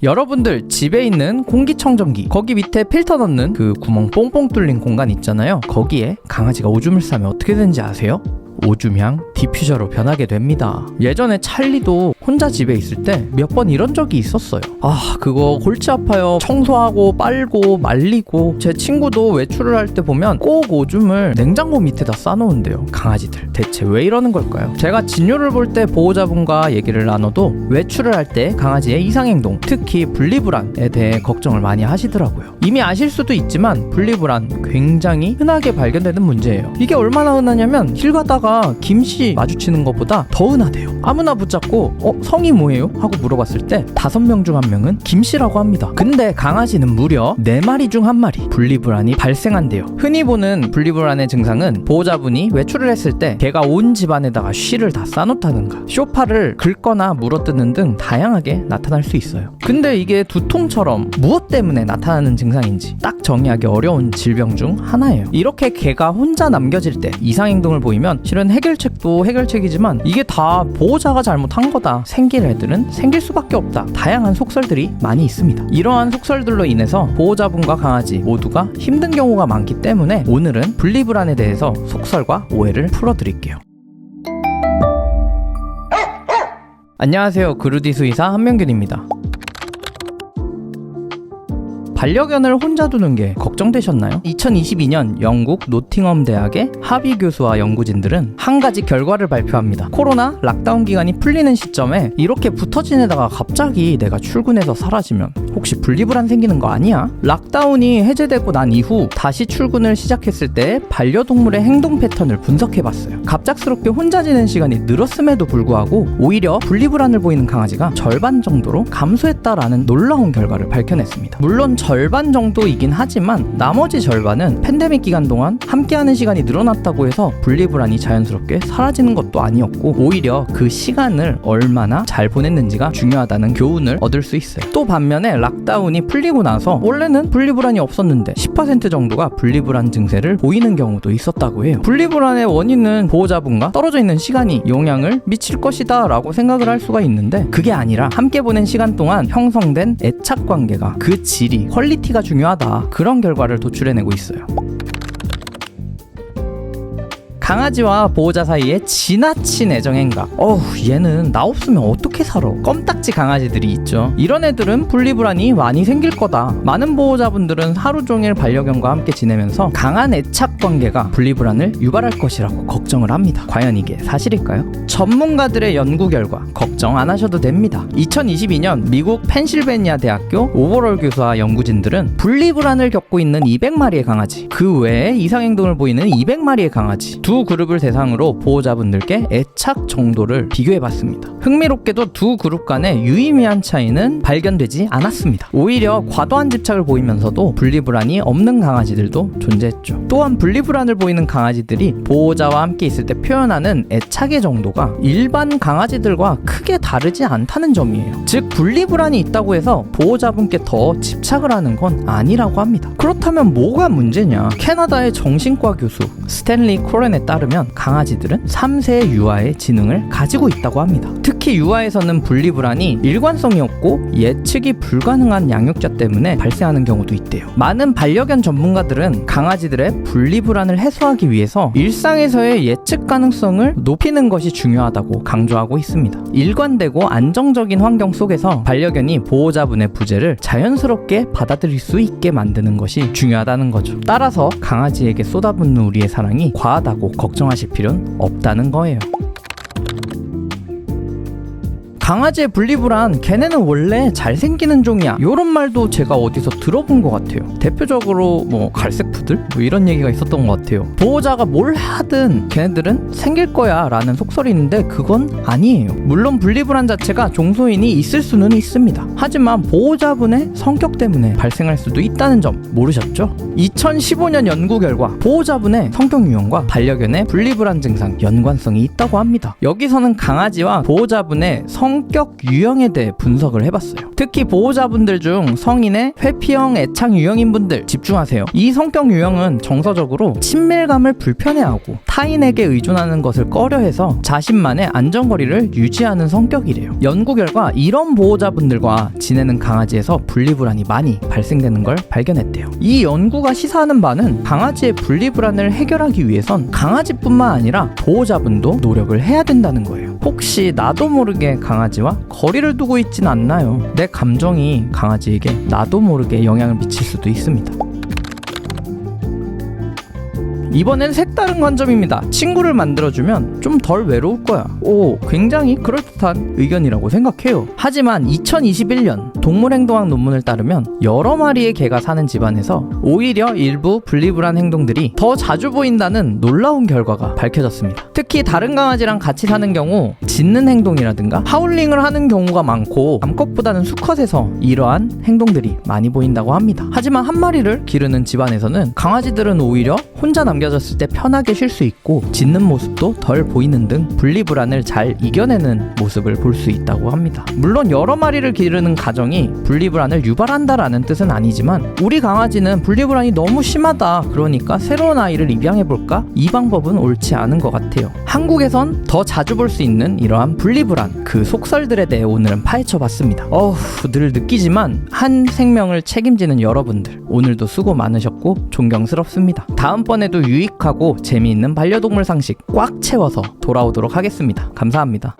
여러분들 집에 있는 공기청정기 거기 밑에 필터 넣는 그 구멍 뽕뽕 뚫린 공간 있잖아요. 거기에 강아지가 오줌을 싸면 어떻게 되는지 아세요? 오줌향 디퓨저로 변하게 됩니다. 예전에 찰리도 혼자 집에 있을 때 몇 번 이런 적이 있었어요. 그거 골치 아파요. 청소하고 빨고 말리고. 제 친구도 외출을 할 때 보면 꼭 오줌을 냉장고 밑에다 싸놓은대요. 강아지들 대체 왜 이러는 걸까요? 제가 진료를 볼 때 보호자분과 얘기를 나눠도 외출을 할 때 강아지의 이상행동, 특히 분리불안에 대해 걱정을 많이 하시더라고요. 이미 아실 수도 있지만 분리불안 굉장히 흔하게 발견되는 문제예요. 이게 얼마나 흔하냐면 길 가다가 김씨 마주치는 것보다 더 흔하대요. 아무나 붙잡고 성이 뭐예요? 하고 물어봤을 때 5명 중 1명은 김씨라고 합니다. 근데 강아지는 무려 4마리 중 1마리 분리불안이 발생한대요. 흔히 보는 분리불안의 증상은 보호자분이 외출을 했을 때 개가 온 집안에다가 쉬를 다 싸놓다든가 소파를 긁거나 물어뜯는 등 다양하게 나타날 수 있어요. 근데 이게 두통처럼 무엇 때문에 나타나는 증상인지 딱 정의하기 어려운 질병 중 하나예요. 이렇게 개가 혼자 남겨질 때 이상행동을 보이면 실은 해결책도 해결책이지만 이게 다 보호자가 잘못한 거다. 생길 애들은 생길 수밖에 없다. 다양한 속설들이 많이 있습니다. 이러한 속설들로 인해서 보호자분과 강아지 모두가 힘든 경우가 많기 때문에 오늘은 분리불안에 대해서 속설과 오해를 풀어드릴게요. 안녕하세요. 그루디 수의사 한명균입니다. 반려견을 혼자 두는 게 걱정되셨나요? 2022년 영국 노팅엄 대학의 하비 교수와 연구진들은 한 가지 결과를 발표합니다. 코로나 락다운 기간이 풀리는 시점에 이렇게 붙어 지내다가 갑자기 내가 출근해서 사라지면 혹시 분리불안 생기는 거 아니야? 락다운이 해제되고 난 이후 다시 출근을 시작했을 때 반려동물의 행동 패턴을 분석해봤어요. 갑작스럽게 혼자 지낸 시간이 늘었음에도 불구하고 오히려 분리불안을 보이는 강아지가 절반 정도로 감소했다라는 놀라운 결과를 밝혀냈습니다. 물론 절반 정도이긴 하지만 나머지 절반은 팬데믹 기간 동안 함께하는 시간이 늘어났다고 해서 분리불안이 자연스럽게 사라지는 것도 아니었고 오히려 그 시간을 얼마나 잘 보냈는지가 중요하다는 교훈을 얻을 수 있어요. 또 반면에 락다운이 풀리고 나서 원래는 분리불안이 없었는데 10% 정도가 분리불안 증세를 보이는 경우도 있었다고 해요. 분리불안의 원인은 보호자분과 떨어져 있는 시간이 영향을 미칠 것이다 라고 생각을 할 수가 있는데 그게 아니라 함께 보낸 시간 동안 형성된 애착관계가 그 질이 퀄리티가 중요하다. 그런 결과를 도출해내고 있어요. 강아지와 보호자 사이에 지나친 애정 행각. 얘는 나 없으면 어떻게 살아? 껌딱지 강아지들이 있죠. 이런 애들은 분리불안이 많이 생길 거다. 많은 보호자분들은 하루 종일 반려견과 함께 지내면서 강한 애착 관계가 분리불안을 유발할 것이라고 걱정을 합니다. 과연 이게 사실일까요? 전문가들의 연구 결과 걱정 안 하셔도 됩니다. 2022년 미국 펜실베니아 대학교 오버롤 교수와 연구진들은 분리불안을 겪고 있는 200마리의 강아지, 그 외에 이상행동을 보이는 200마리의 강아지 두 그룹을 대상으로 보호자분들께 애착 정도를 비교해봤습니다. 흥미롭게도 두 그룹 간의 유의미한 차이는 발견되지 않았습니다. 오히려 과도한 집착을 보이면서도 분리불안이 없는 강아지들도 존재했죠. 또한 분리불안을 보이는 강아지들이 보호자와 함께 있을 때 표현하는 애착의 정도가 일반 강아지들과 크게 다르지 않다는 점이에요. 즉 분리불안이 있다고 해서 보호자분께 더 집착을 하는 건 아니라고 합니다. 그렇다면 뭐가 문제냐? 캐나다의 정신과 교수 스탠리 코렌에 따르면 강아지들은 3세 유아의 지능을 가지고 있다고 합니다. 특히 유아에서는 분리불안이 일관성이 없고 예측이 불가능한 양육자 때문에 발생하는 경우도 있대요. 많은 반려견 전문가들은 강아지들의 분리불안을 해소하기 위해서 일상에서의 예측 가능성을 높이는 것이 중요하다고 강조하고 있습니다. 일관되고 안정적인 환경 속에서 반려견이 보호자분의 부재를 자연스럽게 받아들일 수 있게 만드는 것이 중요하다는 거죠. 따라서 강아지에게 쏟아붓는 우리의 사랑이 과하다고 걱정하실 필요는 없다는 거예요. 강아지의 분리불안, 걔네는 원래 잘생기는 종이야, 요런 말도 제가 어디서 들어본 것 같아요. 대표적으로 갈색 푸들? 이런 얘기가 있었던 것 같아요. 보호자가 뭘 하든 걔네들은 생길 거야 라는 속설이 있는데 그건 아니에요. 물론 분리불안 자체가 종소인이 있을 수는 있습니다. 하지만 보호자분의 성격 때문에 발생할 수도 있다는 점 모르셨죠? 2015년 연구 결과 보호자분의 성격 유형과 반려견의 분리불안 증상 연관성이 있다고 합니다. 여기서는 강아지와 보호자분의 성격 유형에 대해 분석을 해봤어요. 특히 보호자분들 중 성인의 회피형 애착 유형인 분들 집중하세요. 이 성격 유형은 정서적으로 친밀감을 불편해하고 타인에게 의존하는 것을 꺼려해서 자신만의 안전거리를 유지하는 성격이래요. 연구 결과 이런 보호자분들과 지내는 강아지에서 분리불안이 많이 발생되는 걸 발견했대요. 이 연구가 시사하는 바는 강아지의 분리불안을 해결하기 위해선 강아지뿐만 아니라 보호자분도 노력을 해야 된다는 거예요. 혹시 나도 모르게 강아지와 거리를 두고 있진 않나요? 내 감정이 강아지에게 나도 모르게 영향을 미칠 수도 있습니다. 이번엔 색다른 관점입니다. 친구를 만들어주면 좀 덜 외로울 거야. 오, 굉장히 그럴듯한 의견이라고 생각해요. 하지만 2021년 동물행동학 논문을 따르면 여러 마리의 개가 사는 집안에서 오히려 일부 분리불안 행동들이 더 자주 보인다는 놀라운 결과가 밝혀졌습니다. 특히 다른 강아지랑 같이 사는 경우 짖는 행동이라든가 하울링을 하는 경우가 많고 암컷보다는 수컷에서 이러한 행동들이 많이 보인다고 합니다. 하지만 한 마리를 기르는 집안에서는 강아지들은 오히려 혼자 남겨졌을 때 편하게 쉴 수 있고 짖는 모습도 덜 보이는 등 분리불안을 잘 이겨내는 모습을 볼 수 있다고 합니다. 물론 여러 마리를 기르는 가정이 분리불안을 유발한다라는 뜻은 아니지만 우리 강아지는 분리불안이 너무 심하다, 그러니까 새로운 아이를 입양해볼까? 이 방법은 옳지 않은 것 같아요. 한국에선 더 자주 볼 수 있는 이러한 분리불안, 그 속설들에 대해 오늘은 파헤쳐봤습니다. 늘 느끼지만 한 생명을 책임지는 여러분들, 오늘도 수고 많으셨고 존경스럽습니다. 다음번에도 유익하고 재미있는 반려동물 상식 꽉 채워서 돌아오도록 하겠습니다. 감사합니다.